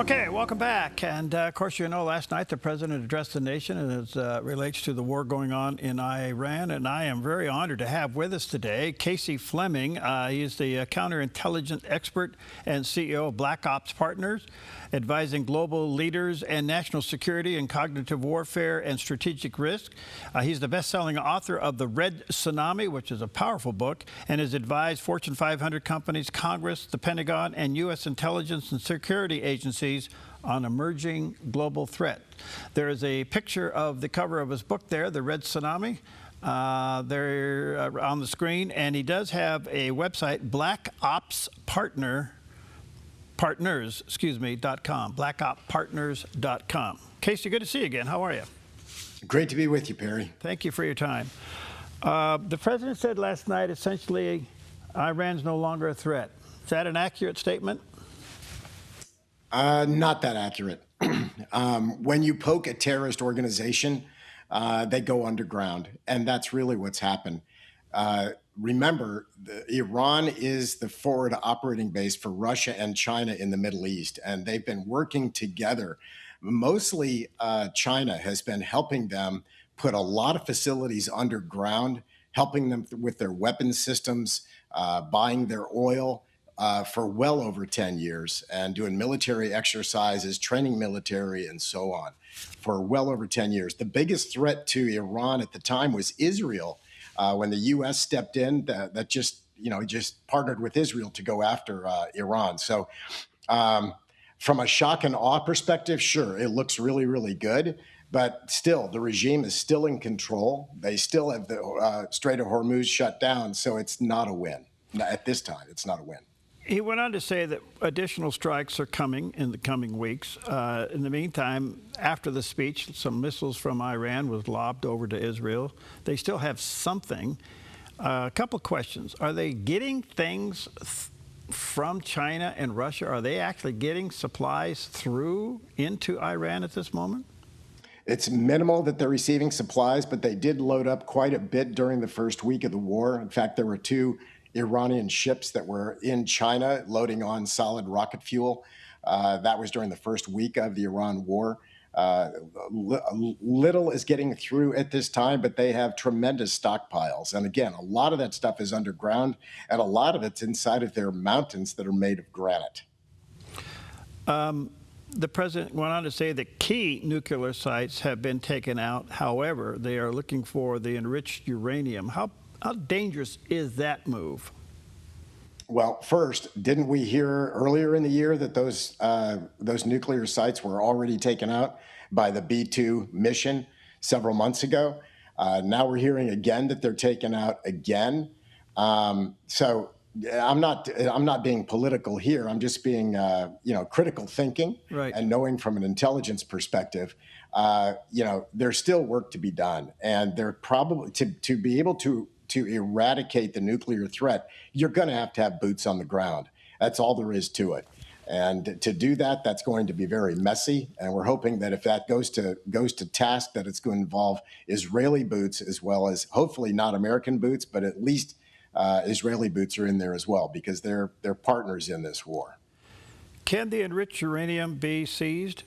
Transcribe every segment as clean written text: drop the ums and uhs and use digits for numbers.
Okay, welcome back. And of course, you know, last night the president addressed the nation as relates to the war going on in Iran. And I am very honored to have with us today UCasey Fleming. He is the counterintelligence expert and CEO of BlackOps Partners, advising global leaders and national security in cognitive warfare and strategic risk. He's the best-selling author of The Red Tsunami, which is a powerful book, and has advised Fortune 500 companies, Congress, the Pentagon, and U.S. intelligence and security agencies on emerging global threat. There is a picture of the cover of his book there, The Red Tsunami, there on the screen, and he does have a website, BlackOpsPartners.com, BlackOpsPartners.com. Casey, good to see you again. How are you? Great to be with you, Perry. Thank you for your time. The president said last night, essentially, Iran's no longer a threat. Is that an accurate statement? Not that accurate. When you poke a terrorist organization, they go underground, and that's really what's happened. Remember, Iran is the forward operating base for Russia and China in the Middle East, and they've been working together. Mostly China has been helping them put a lot of facilities underground, helping them with their weapon systems, buying their oil, for well over 10 years and doing military exercises, training military, and so on for well over 10 years. The biggest threat to Iran at the time was Israel. When the U.S. stepped in, that just partnered with Israel to go after Iran. So from a shock and awe perspective, sure, it looks really, really good. But still, the regime is still in control. They still have the Strait of Hormuz shut down. So it's not a win. At this time, it's not a win. He went on to say that additional strikes are coming in the coming weeks. In the meantime, after the speech, some missiles from Iran was lobbed over to Israel. They still have something. A couple of questions. Are they getting things from China and Russia? Are they actually getting supplies through into Iran at this moment? It's minimal that they're receiving supplies, but they did load up quite a bit during the first week of the war. In fact, there were 2 Iranian ships that were in China loading on solid rocket fuel. That was during the first week of the Iran war. Little is getting through at this time, but they have tremendous stockpiles. And again, a lot of that stuff is underground, and a lot of it's inside of their mountains that are made of granite. The president went on to say that key nuclear sites have been taken out. However, they are looking for the enriched uranium. How dangerous is that move? Well, first, didn't we hear earlier in the year that those nuclear sites were already taken out by the B-2 mission several months ago? Now we're hearing again that they're taken out again. So I'm not being political here. I'm just being critical thinking, right, and knowing from an intelligence perspective. There's still work to be done, and they're probably to be able to eradicate the nuclear threat, you're going to have boots on the ground. That's all there is to it. And to do that, that's going to be very messy. And we're hoping that if that goes to task, that it's going to involve Israeli boots as well as hopefully not American boots, but at least Israeli boots are in there as well, because they're partners in this war. Can the enriched uranium be seized?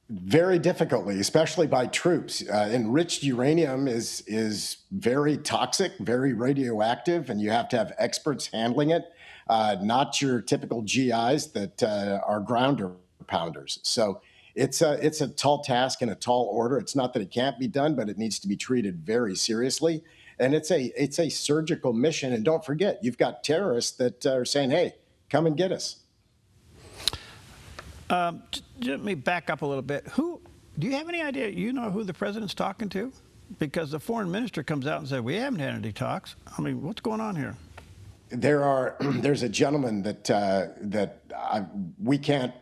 Very difficultly, especially by troops. Enriched uranium is very toxic, very radioactive, and you have to have experts handling it, not your typical GIs that are grounder pounders. So it's a tall task and a tall order. It's not that it can't be done, but it needs to be treated very seriously. And it's a surgical mission. And don't forget, you've got terrorists that are saying, "Hey, come and get us." Let me back up a little bit. Do you have any idea, who the president's talking to? Because the foreign minister comes out and said, we haven't had any talks. I mean, what's going on here? There's a gentleman that we can't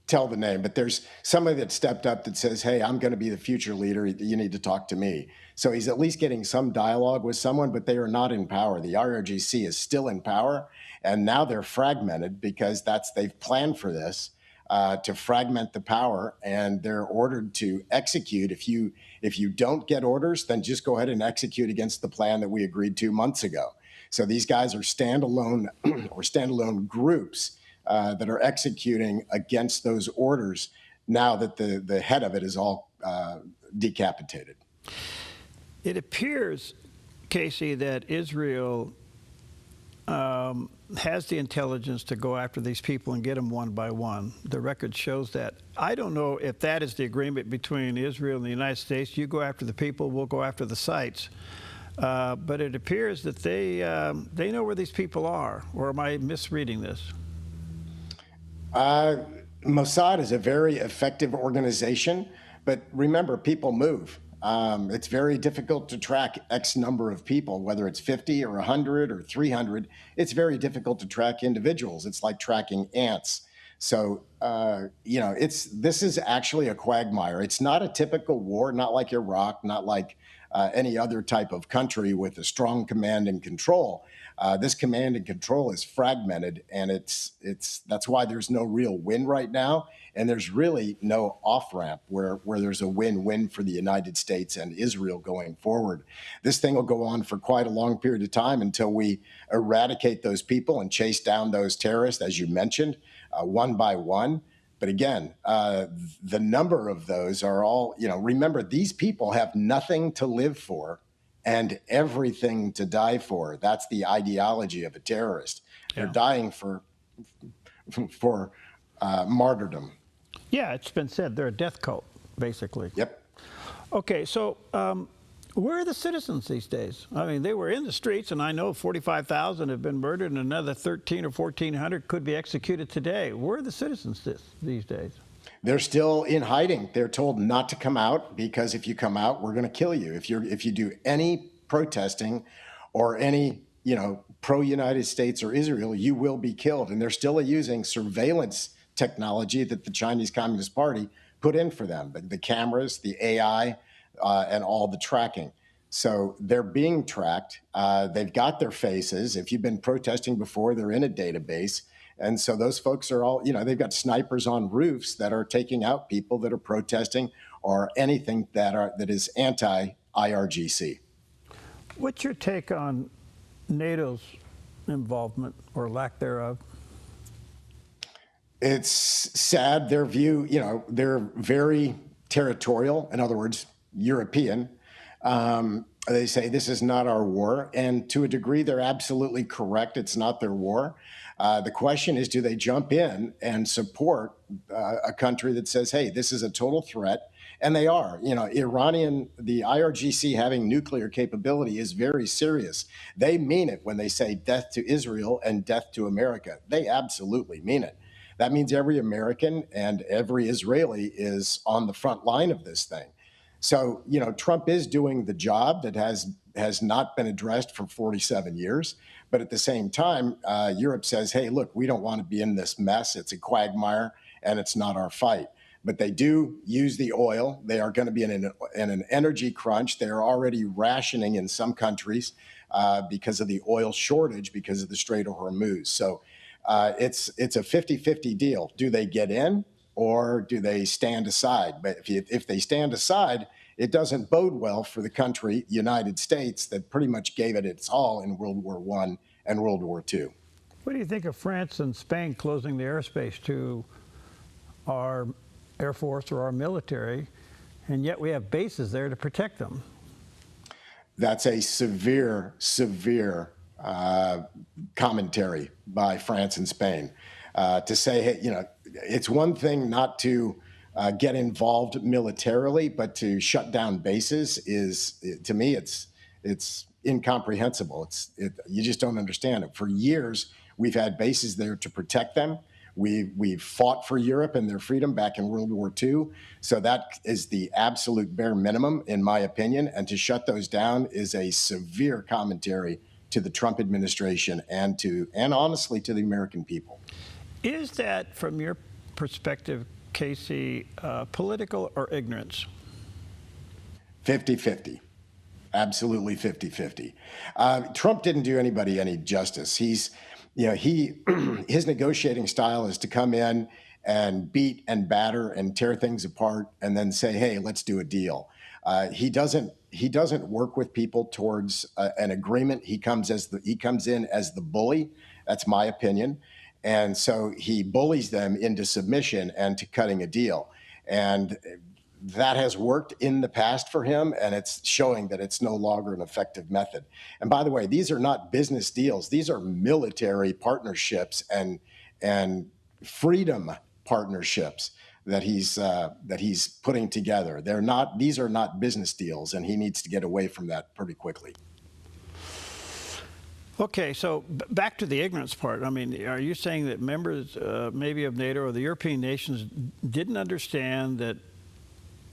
tell the name, but there's somebody that stepped up that says, hey, I'm going to be the future leader. You need to talk to me. So he's at least getting some dialogue with someone, but they are not in power. The ROGC is still in power, and now they're fragmented because they've planned for this. To fragment the power, and they're ordered to execute. If you don't get orders, then just go ahead and execute against the plan that we agreed to months ago. So these guys are standalone or standalone groups that are executing against those orders now that the head of it is all decapitated. It appears, Casey, that Israel has the intelligence to go after these people and get them one by one. The record shows that. I don't know if that is the agreement between Israel and the United States. You go after the people, we'll go after the sites. But it appears that they know where these people are. Or am I misreading this? Mossad is a very effective organization, but remember, people move. It's very difficult to track X number of people, whether it's 50 or 100 or 300. It's very difficult to track individuals. It's like tracking ants. So, this is actually a quagmire. It's not a typical war, not like Iraq, not like any other type of country with a strong command and control. This command and control is fragmented, and that's why there's no real win right now, and there's really no off-ramp where there's a win-win for the United States and Israel going forward. This thing will go on for quite a long period of time until we eradicate those people and chase down those terrorists, as you mentioned, one by one. But again, the number of those are all, remember, these people have nothing to live for and everything to die for. That's the ideology of a terrorist. Yeah. They're dying for martyrdom. Yeah, it's been said they're a death cult, basically. Yep. Okay, so where are the citizens these days? I mean, they were in the streets, and I know 45,000 have been murdered, and another 1,300 or 1,400 could be executed today. Where are the citizens these days? They're still in hiding. They're told not to come out because if you come out, we're going to kill you. If you do any protesting or any pro-United States or Israel, you will be killed. And they're still using surveillance technology that the Chinese Communist Party put in for them, the cameras, the AI, and all the tracking. So they're being tracked. They've got their faces. If you've been protesting before, they're in a database. And so those folks are all, they've got snipers on roofs that are taking out people that are protesting or anything that is anti-IRGC. What's your take on NATO's involvement or lack thereof? It's sad. Their view, they're very territorial. In other words, European. They say this is not our war. And to a degree, they're absolutely correct. It's not their war. The question is, do they jump in and support a country that says, hey, this is a total threat? And they are. The IRGC having nuclear capability is very serious. They mean it when they say death to Israel and death to America. They absolutely mean it. That means every American and every Israeli is on the front line of this thing. So, Trump is doing the job that has not been addressed for 47 years. But at the same time, Europe says, hey, look, we don't want to be in this mess. It's a quagmire, and it's not our fight. But they do use the oil. They are going to be in an energy crunch. They are already rationing in some countries because of the oil shortage, because of the Strait of Hormuz. So it's a 50-50 deal. Do they get in or do they stand aside? But if they stand aside, it doesn't bode well for the country, United States, that pretty much gave it its all in World War I and World War II. What do you think of France and Spain closing the airspace to our Air Force or our military, and yet we have bases there to protect them? That's a severe commentary by France and Spain to say, hey, it's one thing not to get involved militarily, but to shut down bases to me, it's incomprehensible. You just don't understand it. For years, we've had bases there to protect them. We've fought for Europe and their freedom back in World War II. So that is the absolute bare minimum, in my opinion. And to shut those down is a severe commentary to the Trump administration and honestly to the American people. Is that, from your perspective, Casey, political or ignorance? 50-50. Absolutely 50-50. Trump didn't do anybody any justice. His negotiating style is to come in and beat and batter and tear things apart and then say, hey, let's do a deal. He doesn't work with people towards an agreement. He comes in as the bully. That's my opinion. And so he bullies them into submission and to cutting a deal. And that has worked in the past for him, and it's showing that it's no longer an effective method. And by the way, these are not business deals. These are military partnerships and freedom partnerships that he's putting together. These are not business deals, and he needs to get away from that pretty quickly. Okay, so back to the ignorance part. I mean, are you saying that members maybe of NATO or the European nations didn't understand that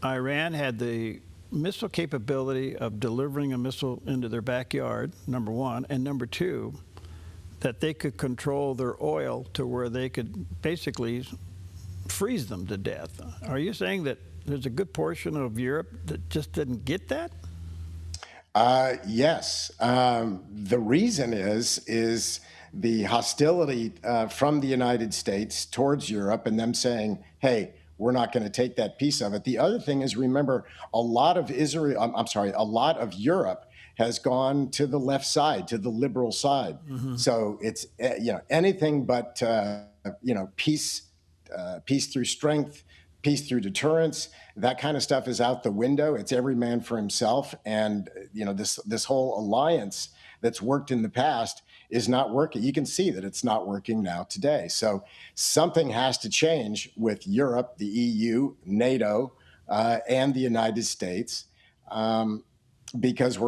Iran had the missile capability of delivering a missile into their backyard, number one, and number two, that they could control their oil to where they could basically freeze them to death? Are you saying that there's a good portion of Europe that just didn't get that? Yes. The reason is the hostility from the United States towards Europe and them saying, hey, we're not going to take that piece of it. The other thing is, remember, a lot of a lot of Europe has gone to the left side, to the liberal side. Mm-hmm. So it's anything but peace through strength, peace through deterrence. That kind of stuff is out the window. It's every man for himself, and this whole alliance that's worked in the past is not working. You can see that it's not working now today. So something has to change with Europe, the EU, NATO, and the United States, because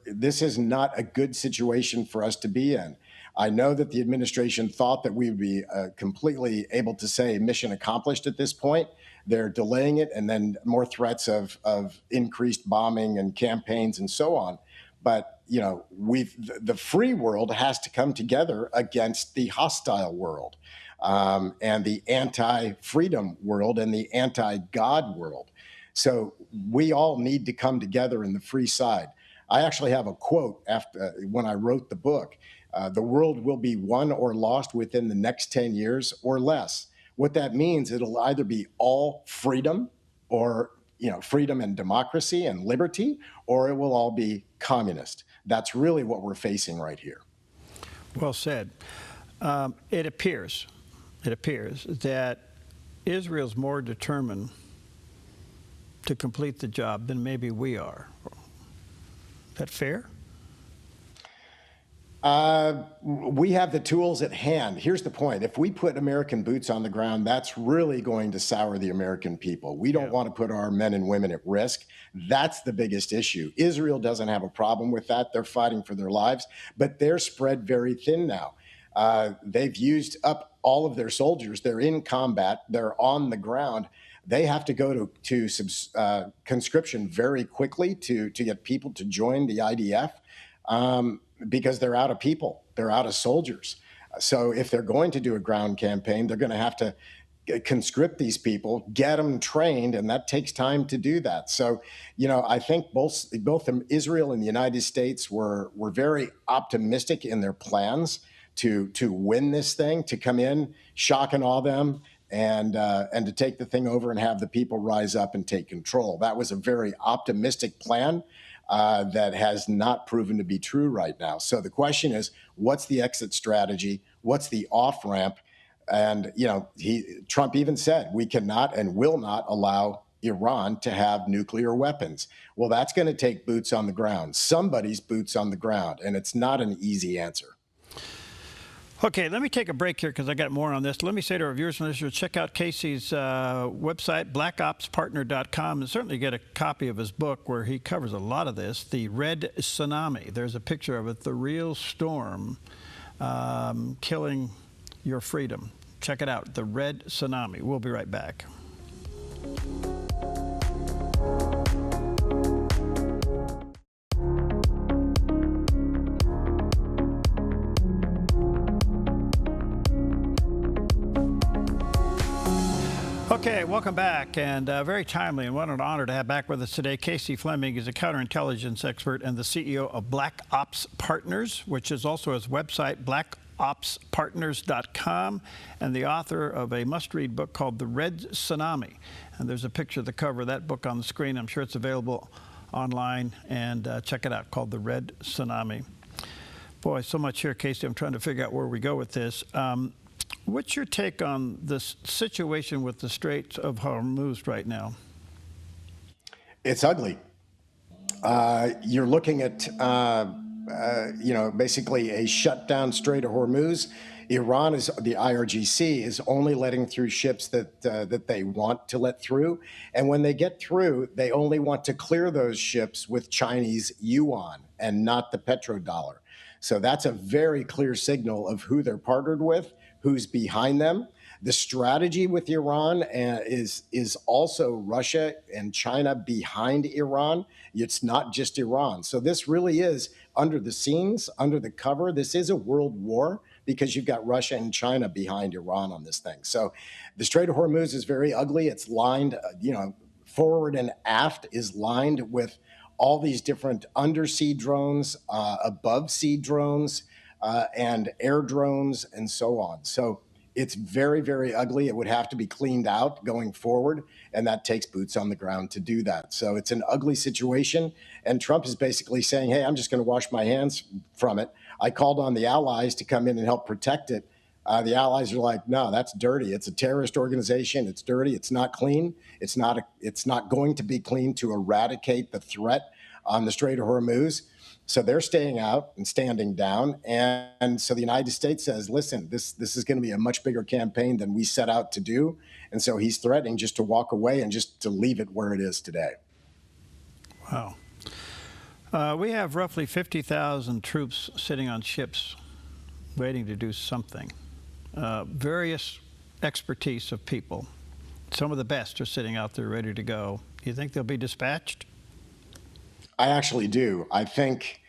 this is not a good situation for us to be in. I know that the administration thought that we would be completely able to say mission accomplished at this point. They're delaying it, and then more threats of increased bombing and campaigns and so on. But the free world has to come together against the hostile world, and the anti-freedom world and the anti-God world. So we all need to come together in the free side. I actually have a quote when I wrote the book. The world will be won or lost within the next 10 years or less. What that means, it'll either be all freedom or freedom and democracy and liberty, or it will all be communist. That's really what we're facing right here. Well said. It appears that Israel's more determined to complete the job than maybe we are. Is that fair? We have the tools at hand. Here's the point. If we put American boots on the ground, that's really going to sour the American people. We don't want to put our men and women at risk. That's the biggest issue. Israel doesn't have a problem with that. They're fighting for their lives, but they're spread very thin now. They've used up all of their soldiers. They're in combat. They're on the ground. They have to go to conscription very quickly to get people to join the IDF. Because they're out of people, they're out of soldiers. So if they're going to do a ground campaign, they're going to have to conscript these people, get them trained, and that takes time to do that. So, I think both Israel and the United States were very optimistic in their plans to win this thing, to come in, shock and awe them, and to take the thing over and have the people rise up and take control. That was a very optimistic plan. That has not proven to be true right now. So the question is, what's the exit strategy? What's the off-ramp? And, Trump even said, we cannot and will not allow Iran to have nuclear weapons. Well, that's going to take boots on the ground, somebody's boots on the ground, and it's not an easy answer. Okay, let me take a break here because I got more on this. Let me say to our viewers and listeners, check out Casey's website, blackopspartner.com, and certainly get a copy of his book where he covers a lot of this, The Red Tsunami. There's a picture of it, the real storm killing your freedom. Check it out, The Red Tsunami. We'll be right back. Okay, welcome back, and very timely, and what an honor to have back with us today. Casey Fleming is a counterintelligence expert and the CEO of BlackOps Partners, which is also his website, blackopspartners.com, and the author of a must-read book called The Red Tsunami. And there's a picture of the cover of that book on the screen. I'm sure it's available online, and check it out, called The Red Tsunami. Boy, so much here, Casey. I'm trying to figure out where we go with this. What's your take on this situation with the Straits of Hormuz right now? It's ugly. You're looking at, basically a shutdown Strait of Hormuz. Iran is the IRGC is only letting through ships that they want to let through, and when they get through, they only want to clear those ships with Chinese yuan and not the petrodollar. So that's a very clear signal of who they're partnered with, who's behind them. The strategy with Iran is also Russia and China behind Iran. It's not just Iran. So this really is under the scenes, under the cover. This is a world war because you've got Russia and China behind Iran on this thing. So the Strait of Hormuz is very ugly. It's lined, forward and aft is lined with all these different undersea drones, above sea drones, and air drones, and so on. So it's very, very ugly. It would have to be cleaned out going forward, and that takes boots on the ground to do that. So it's an ugly situation, and Trump is basically saying, hey, I'm just going to wash my hands from it. I called on the allies to come in and help protect it. The allies are like, no, that's dirty. It's a terrorist organization. It's dirty. It's not clean. It's not going to be clean to eradicate the threat on the Strait of Hormuz. So they're staying out and standing down. And so the United States says, listen, this is going to be a much bigger campaign than we set out to do. And so he's threatening just to walk away and just to leave it where it is today. Wow. We have roughly 50,000 troops sitting on ships waiting to do something. Various expertise of people. Some of the best are sitting out there ready to go. Do you think they'll be dispatched? I actually do. I think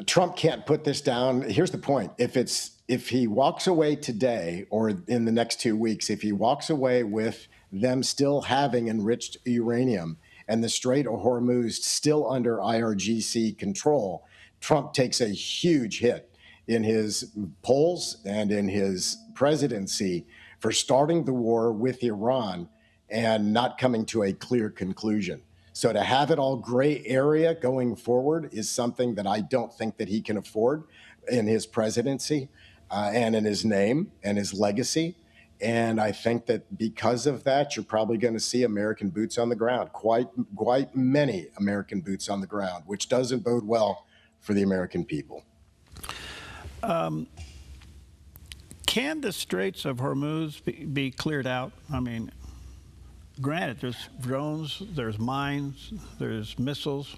Trump can't put this down. Here's the point. If he walks away today or in the next 2 weeks, if he walks away with them still having enriched uranium and the Strait of Hormuz still under IRGC control, Trump takes a huge hit in his polls and in his presidency for starting the war with Iran and not coming to a clear conclusion. So to have it all gray area going forward is something that I don't think that he can afford in his presidency and in his name and his legacy. And I think that because of that, you're probably going to see American boots on the ground, quite many American boots on the ground, which doesn't bode well for the American people. Can the Straits of Hormuz be cleared out? I mean, granted, there's drones, there's mines, there's missiles.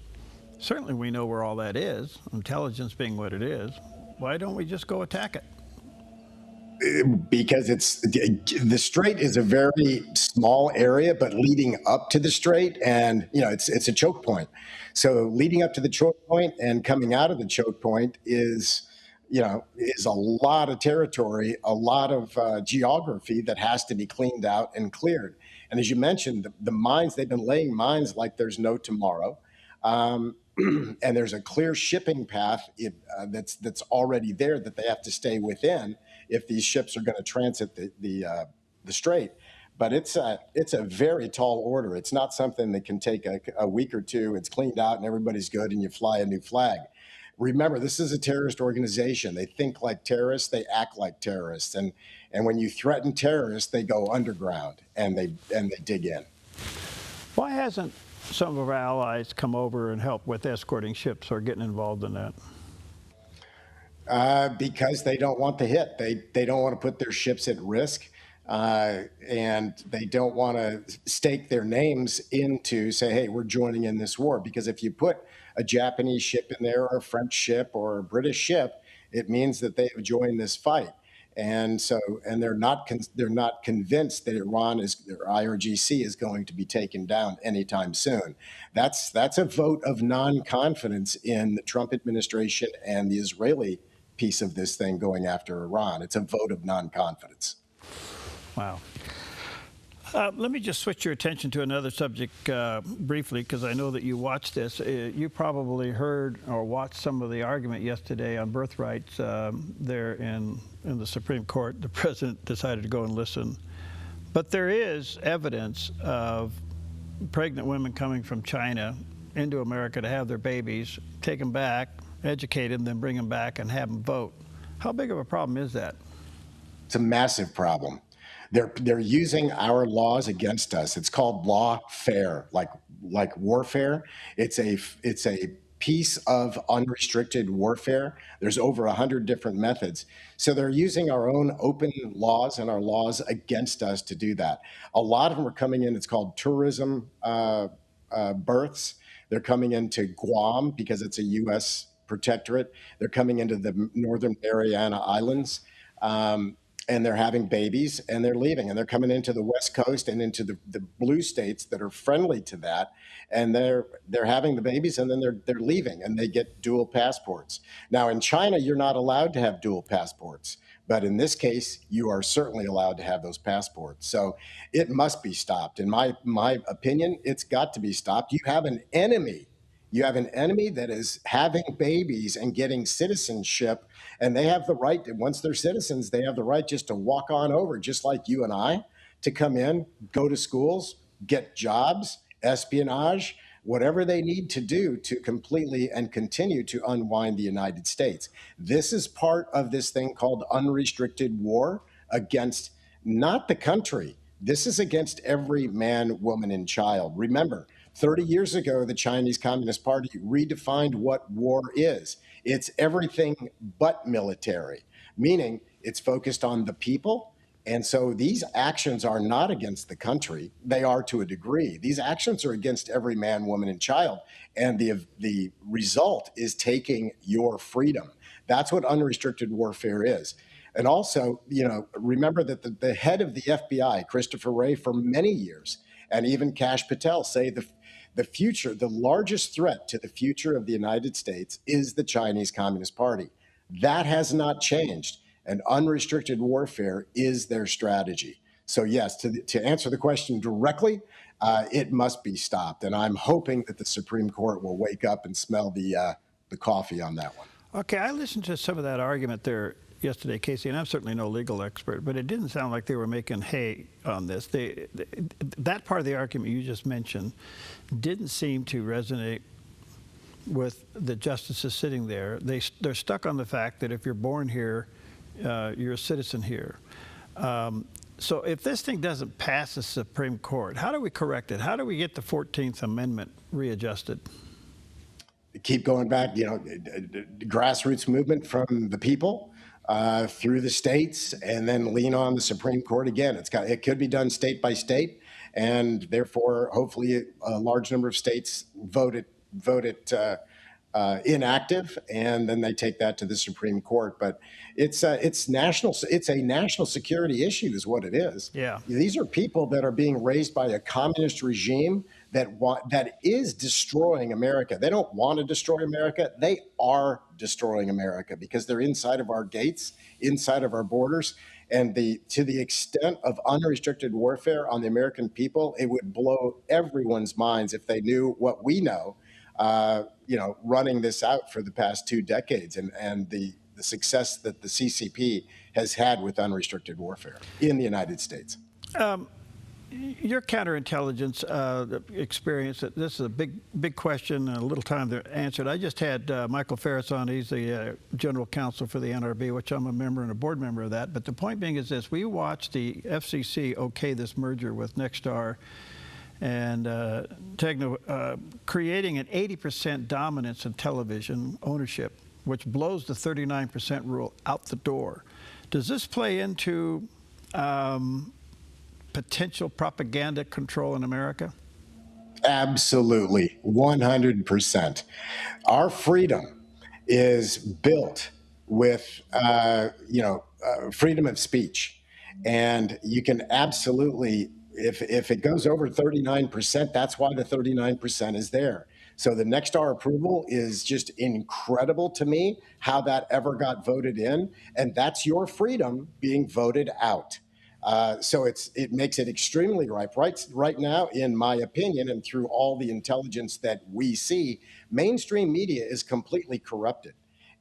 Certainly we know where all that is, intelligence being what it is. Why don't we just go attack it? Because the strait is a very small area, but leading up to the strait, and it's a choke point. So leading up to the choke point and coming out of the choke point is a lot of territory, a lot of geography that has to be cleaned out and cleared. And as you mentioned, the mines, they've been laying mines like there's no tomorrow. And there's a clear shipping path that's already there that they have to stay within if these ships are going to transit the strait. But it's a very tall order. It's not something that can take a week or two. It's cleaned out and everybody's good and you fly a new flag. Remember, this is a terrorist organization. They think like terrorists. They act like terrorists. And when you threaten terrorists, they go underground and they dig in. Why hasn't some of our allies come over and help with escorting ships or getting involved in that? Because they don't want the hit. They don't want to put their ships at risk. And they don't want to stake their names into say, hey, we're joining in this war. Because if you put a Japanese ship in there or a French ship or a British ship, it means that they have joined this fight. And so, and they're not convinced that Iran their IRGC is going to be taken down anytime soon. That's a vote of non-confidence in the Trump administration and the Israeli piece of this thing going after Iran. It's a vote of non-confidence. Wow. Let me just switch your attention to another subject briefly, because I know that you watched this. You probably heard or watched some of the argument yesterday on birthrights there in the Supreme Court. The president decided to go and listen. But there is evidence of pregnant women coming from China into America to have their babies, take them back, educate them, then bring them back and have them vote. How big of a problem is that? It's a massive problem. They're using our laws against us. It's called lawfare, like warfare. It's a piece of unrestricted warfare. There's over 100 different methods. So they're using our own open laws and our laws against us to do that. A lot of them are coming in. It's called tourism births. They're coming into Guam because it's a U.S. protectorate. They're coming into the Northern Mariana Islands. And they're having babies and they're leaving and they're coming into the West Coast and into the blue states that are friendly to that. And they're having the babies and then they're leaving and they get dual passports. Now in China, you're not allowed to have dual passports. But in this case, you are certainly allowed to have those passports. So it must be stopped. In my opinion, it's got to be stopped. You have an enemy. You have an enemy that is having babies and getting citizenship, and they have the right, once they're citizens, they have the right just to walk on over, just like you and I, to come in, go to schools, get jobs, espionage, whatever they need to do to completely and continue to unwind the United States. This is part of this thing called unrestricted war against not the country. This is against every man, woman, and child. Remember, 30 years ago, the Chinese Communist Party redefined what war is. It's everything but military, meaning it's focused on the people. And so these actions are not against the country. They are to a degree. These actions are against every man, woman, and child. And the result is taking your freedom. That's what unrestricted warfare is. And also, remember that the head of the FBI, Christopher Wray, for many years, and even Kash Patel say the future, the largest threat to the future of the United States is the Chinese Communist Party. That has not changed. And unrestricted warfare is their strategy. So yes, to answer the question directly, it must be stopped. And I'm hoping that the Supreme Court will wake up and smell the coffee on that one. Okay, I listened to some of that argument there yesterday, Casey, and I'm certainly no legal expert, but it didn't sound like they were making hay on this. That part of the argument you just mentioned didn't seem to resonate with the justices sitting there. They're stuck on the fact that if you're born here, you're a citizen here. So if this thing doesn't pass the Supreme Court, how do we correct it? How do we get the 14th Amendment readjusted? Keep going back, grassroots movement from the people through the states, and then lean on the Supreme Court again. It could be done state by state, and therefore, hopefully, a large number of states vote it inactive, and then they take that to the Supreme Court. But it's a national security issue, is what it is. Yeah, these are people that are being raised by a communist regime that is destroying America. They don't want to destroy America. They are destroying America because they're inside of our gates, inside of our borders. And to the extent of unrestricted warfare on the American people, it would blow everyone's minds if they knew what we know, running this out for the past 2 decades and the success that the CCP has had with unrestricted warfare in the United States. Your counterintelligence experience, this is a big question and a little time to answer it. I just had Michael Ferris on. He's the general counsel for the NRB, which I'm a member and a board member of that. But the point being is this: we watched the FCC okay this merger with Nexstar and Tegna, creating an 80% dominance in television ownership, which blows the 39% rule out the door. Does this play into potential propaganda control in America? Absolutely, 100%. Our freedom is built with, freedom of speech, and you can absolutely, if it goes over 39%, that's why the 39% is there. So the Nexstar approval is just incredible to me, how that ever got voted in, and that's your freedom being voted out. So it makes it extremely ripe. Right now, in my opinion, and through all the intelligence that we see, mainstream media is completely corrupted.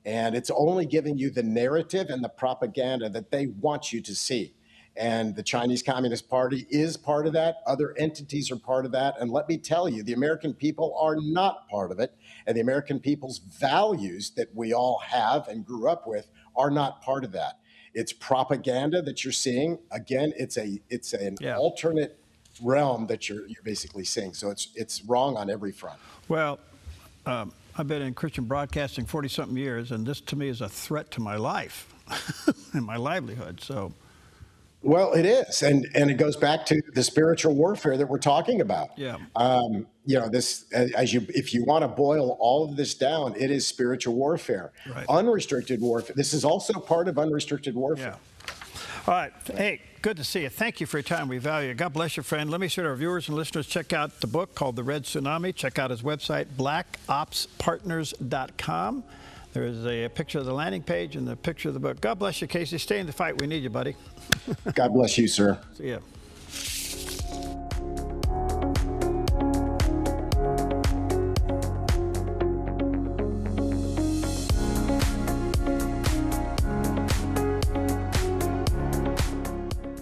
And it's only giving you the narrative and the propaganda that they want you to see. And the Chinese Communist Party is part of that. Other entities are part of that. And let me tell you, the American people are not part of it. And the American people's values that we all have and grew up with are not part of that. It's propaganda that you're seeing. Again, it's an Yeah. alternate realm that you're basically seeing. So it's wrong on every front. Well, I've been in Christian broadcasting 40-something years, and this to me is a threat to my life and my livelihood. So. Well, it is, and it goes back to the spiritual warfare that we're talking about. Yeah. This, if you want to boil all of this down, it is spiritual warfare, Right. Unrestricted warfare. This is also part of unrestricted warfare. Yeah. All right. Hey, good to see you. Thank you for your time. We value it. God bless you, friend. Let me sure our viewers and listeners check out the book called The Red Tsunami. Check out his website, blackopspartners.com. There is a picture of the landing page and the picture of the book. God bless you, Casey. Stay in the fight. We need you, buddy. God bless you, sir. See ya.